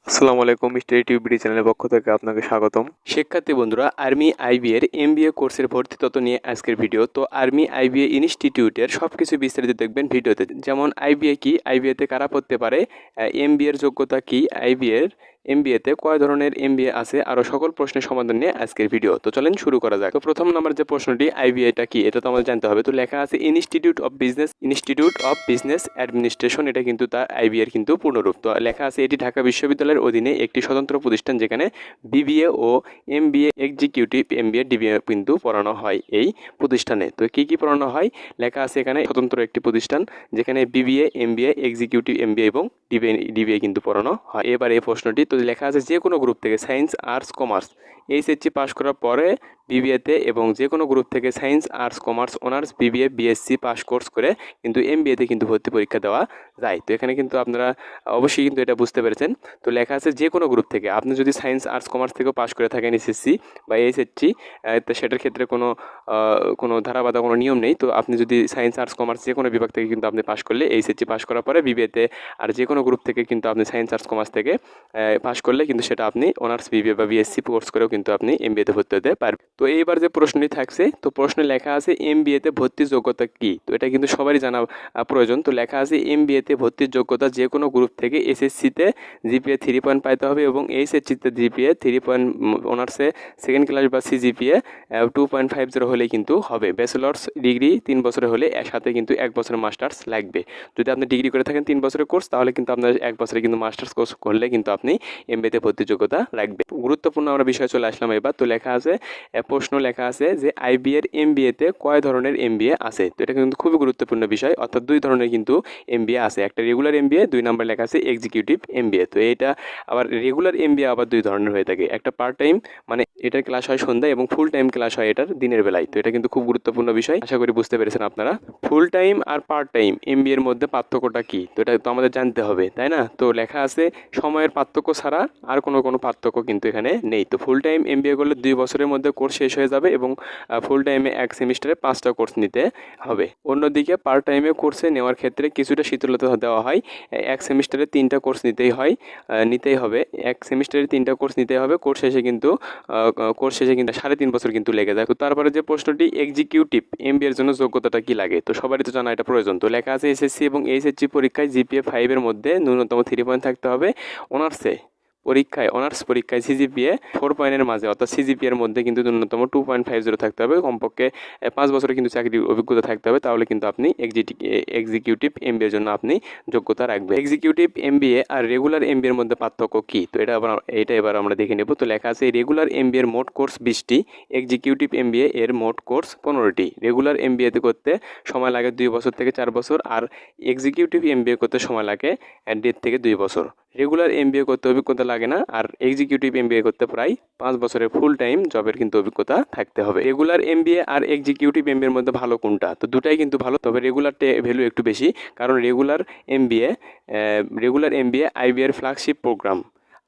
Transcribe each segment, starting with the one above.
আসসালামু আলাইকুম, study tube চ্যানেলের পক্ষ থেকে আপনাকে স্বাগতম। শিক্ষার্থী বন্ধুরা, আর্মি আইবি এর এমবিএ কোর্সের ভর্তি তথ্য নিয়ে আজকের ভিডিও। তো আর্মি আইবিএ ইনস্টিটিউটের সবকিছু বিস্তারিত দেখবেন ভিডিওতে। যেমন আইবিএ কি, আইবিএ তে কারা পড়তে পারে, এমবিএ এর যোগ্যতা কি, এমবিএ তে কয় ধরনের এমবিএ আছে, আরও সকল প্রশ্নের সমাধান নিয়ে আজকের ভিডিও। তো চলেন শুরু করা যাক। তো প্রথম নম্বর যে প্রশ্নটি, আইবিএটা কি, এটা তো আমাদের জানতে হবে। তো লেখা আছে ইনস্টিটিউট অফ বিজনেস অ্যাডমিনিস্ট্রেশন, এটা কিন্তু তার আইবিএ এর কিন্তু পূর্ণরূপ। তো লেখা আছে এটি ঢাকা বিশ্ববিদ্যালয়ের অধীনে একটি স্বতন্ত্র প্রতিষ্ঠান, যেখানে বিবিএ ও এমবিএ, এক্সিকিউটিভ এমবিএ, ডিবিএ কিন্তু পড়ানো হয় এই প্রতিষ্ঠানে। তো কি কি পড়ানো হয় লেখা আছে এখানে, স্বতন্ত্র একটি প্রতিষ্ঠান যেখানে বিবিএ, এমবিএ, এক্সিকিউটিভ এমবিএ এবং ডিবিএ কিন্তু পড়ানো হয়। এবার এই প্রশ্নটি তো লেখা আছে যে কোনো গ্রুপ থেকে science, arts, commerce, HSC pass করার পরে বিবিএতে এবং যে কোনো গ্রুপ থেকে science, arts, commerce, honours, BBA, BSc pass course করে কিন্তু এমবিএতে কিন্তু ভর্তি পরীক্ষা দেওয়া যায়। তো এখানে কিন্তু আপনারা অবশ্যই কিন্তু এটা বুঝতে পেরেছেন। তো লেখা আছে যে কোনো গ্রুপ থেকে, আপনি যদি সায়েন্স, আর্টস, কমার্স থেকেও পাশ করে থাকেন এসএসসি বা এইচএসসি, তো সেটার ক্ষেত্রে কোনো ধারা বাধা কোনো নিয়ম নেই। তো আপনি যদি সায়েন্স, আর্টস, কমার্স যে কোনো বিভাগ থেকে কিন্তু আপনি পাশ করলে, এইচএসসি পাশ করার পরে বিবিএতে আর যে কোনো গ্রুপ থেকে কিন্তু আপনি সায়েন্স, আর্টস, কমার্স থেকে পাশ করলে কিন্তু সেটা আপনি অনার্স, বিবিএ বা বিএসসি কোর্স করেও কিন্তু আপনি এমবিএতে ভর্তি হতে পারবেন। তো এইবার যে প্রশ্নটি থাকছে, তো প্রশ্নে লেখা আছে এমবিএতে ভর্তির যোগ্যতা কি। তো এটা কিন্তু সবারই জানা প্রয়োজন। তো লেখা আছে এমবিএতে ভর্তির যোগ্যতা যে কোনো গ্রুপ থেকে এসএসসিতে জিপিএ 3 পয়েন্ট পাইতে হবে এবং এইচএসসিতে জিপিএ 3 পয়েন্ট, অনার্সে সেকেন্ড ক্লাস বা সিজিপিএ 2.50 হলেই কিন্তু হবে। ব্যাচেলার্স ডিগ্রি 3 বছরে হলে এর সাথে কিন্তু 1 বছরের মাস্টার্স লাগবে। যদি আপনি ডিগ্রি করে থাকেন 3 বছরের কোর্স, তাহলে কিন্তু আপনার 1 বছরে কিন্তু মাস্টার্স কোর্স করলে কিন্তু আপনি এমবিএতে ভর্তির যোগ্যতা রাখবে। গুরুত্বপূর্ণ আমরা বিষয়ে চলে আসলাম এবার। তো লেখা আছে প্রশ্ন লেখা আছে যে আইবি এর এমবিএতে কয় ধরনের এমবিএ আছে। তো এটা কিন্তু খুবই গুরুত্বপূর্ণ বিষয়, অর্থাৎ 2 ধরনের কিন্তু এমবিএ আছে। একটা রেগুলার এমবিএ, 2 নম্বর লেখা আছে এক্সিকিউটিভ এমবিএ। তো এটা আবার রেগুলার এমবিএ আবার 2 ধরনের হয়ে থাকে। একটা পার্ট টাইম, মানে এটার ক্লাস হয় সন্ধ্যায়, এবং ফুল টাইম ক্লাস হয় এটার দিনের বেলায়। তো এটা কিন্তু খুব গুরুত্বপূর্ণ বিষয়, আশা করি বুঝতে পেরেছেন আপনারা। ফুল টাইম আর পার্ট টাইম এমবিএ এর মধ্যে পার্থক্যটা কি, তো এটা তো আমাদের জানতে হবে, তাই না? তো লেখা আছে সময়ের পার্থক্য ছাড়া আর কোনো পার্থক্য কিন্তু এখানে নেই। তো ফুল টাইম এমবিএ করলে 2 বছরের মধ্যে কোর্স শেষ হয়ে যাবে এবং ফুল টাইমে 1 সেমিস্টারে 5টা কোর্স নিতে হবে। অন্যদিকে পার্ট টাইমে কোর্সে নেওয়ার ক্ষেত্রে কিছুটা শীতলতা দেওয়া হয়। 1 সেমিস্টারে 3টা কোর্স নিতেই হবে। 1 সেমিস্টারে 3টা কোর্স নিতেই হবে। কোর্স শেষে কিন্তু 3.5 বছর কিন্তু লেগে যায়। তো তারপরে যে প্রশ্নটি, এক্সিকিউটিভ এমবিএ এর জন্য যোগ্যতাটা কি লাগে। তো সবারই তো জানা এটা প্রয়োজন। তো লেখা আছে এসএসসি এবং এইচএসসি পরীক্ষায় জিপিএ 5 এর মধ্যে ন্যূনতম 3 পয়েন্ট থাকতে হবে। অনার্স পরীক্ষায় সিজিপিএ 4 পয়েন্টের মাঝে, অর্থাৎ সিজিপিএ এর মধ্যে কিন্তু ন্যূনতম 2.50 থাকতে হবে। কমপক্ষে 5 বছরের কিন্তু চাকরির অভিজ্ঞতা থাকতে হবে, তাহলে কিন্তু আপনি এক্সিকিউটিভ এমবিএ এর জন্য আপনি যোগ্যতা রাখবেন। এক্সিকিউটিভ এমবিএ আর রেগুলার এমবিএ এর মধ্যে পার্থক্য কি, তো এটা এবার আমরা দেখে নেব। তো লেখা আছে রেগুলার এমবিএ এর মোট কোর্স 20টি, এক্সিকিউটিভ এমবিএ এর মোট কোর্স 15টি। রেগুলার এমবিএ তে করতে সময় লাগে 2 বছর থেকে 4 বছর, আর এক্সিকিউটিভ এমবিএ করতে সময় লাগে 1.5 থেকে 2 বছর। রেগুলার এমবিএ করতে অভিজ্ঞতা লাগে না, আর এক্সিকিউটিভ এমবিএ করতে প্রায় 5 বছরের ফুল টাইম জবের কিন্তু অভিজ্ঞতা থাকতে হবে। রেগুলার এমবিএ আর এক্সিকিউটিভ এমবিএ এর মধ্যে ভালো কোনটা, তো দুটাই কিন্তু ভালো, তবে রেগুলারটা ভ্যালু একটু বেশি, কারণ রেগুলার এমবিএ আইবিএর ফ্ল্যাগশিপ প্রোগ্রাম।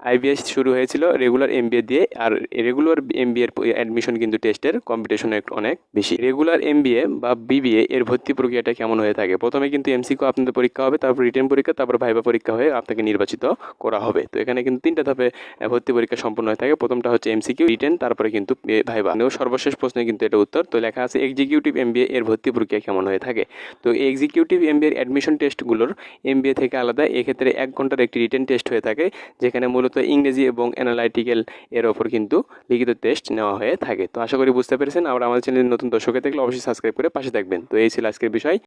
আইবিএস শুরু হয়েছিল রেগুলার এমবিএ দিয়ে, আর রেগুলার এমবিএ এর অ্যাডমিশন কিন্তু টেস্টের কম্পিটিশন অনেক বেশি। রেগুলার এমবিএ বা বিবিএ এর ভর্তি প্রক্রিয়াটা কেমন হয়ে থাকে, প্রথমে কিন্তু এমসিকিউ আপনাদের পরীক্ষা হবে, তারপর রিটেন পরীক্ষা, তারপর ভাইভা পরীক্ষা হয়ে আপনাকে নির্বাচিত করা হবে। তো এখানে কিন্তু 3টা ধাপে ভর্তি পরীক্ষা সম্পন্ন হয়ে থাকে। প্রথমটা হচ্ছে এমসিকিউ, রিটেন, তারপরে কিন্তু ভাইভা। সর্বশেষ প্রশ্নে কিন্তু এটা উত্তর। তো লেখা আছে এক্সিকিউটিভ এমবিএ এর ভর্তি প্রক্রিয়া কেমন হয়ে থাকে। তো এক্সিকিউটিভ এমবিএ এর অ্যাডমিশন টেস্টগুলোর এমবিএ থেকে আলাদা। এক্ষেত্রে 1 ঘন্টার একটি রিটেন টেস্ট হয়ে থাকে, যেখানে মূলত ইংরেজি এবং অ্যানালাইটিক্যাল এর ওপর কিন্তু লিখিত টেস্ট নেওয়া হয়ে থাকে। তো আশা করি বুঝতে পেরেছেন। আর আমাদের চ্যানেলের নতুন দর্শক থাকলে অবশ্যই সাবস্ক্রাইব করে পাশে থাকবেন। তো এই ছিল আজকের বিষয়।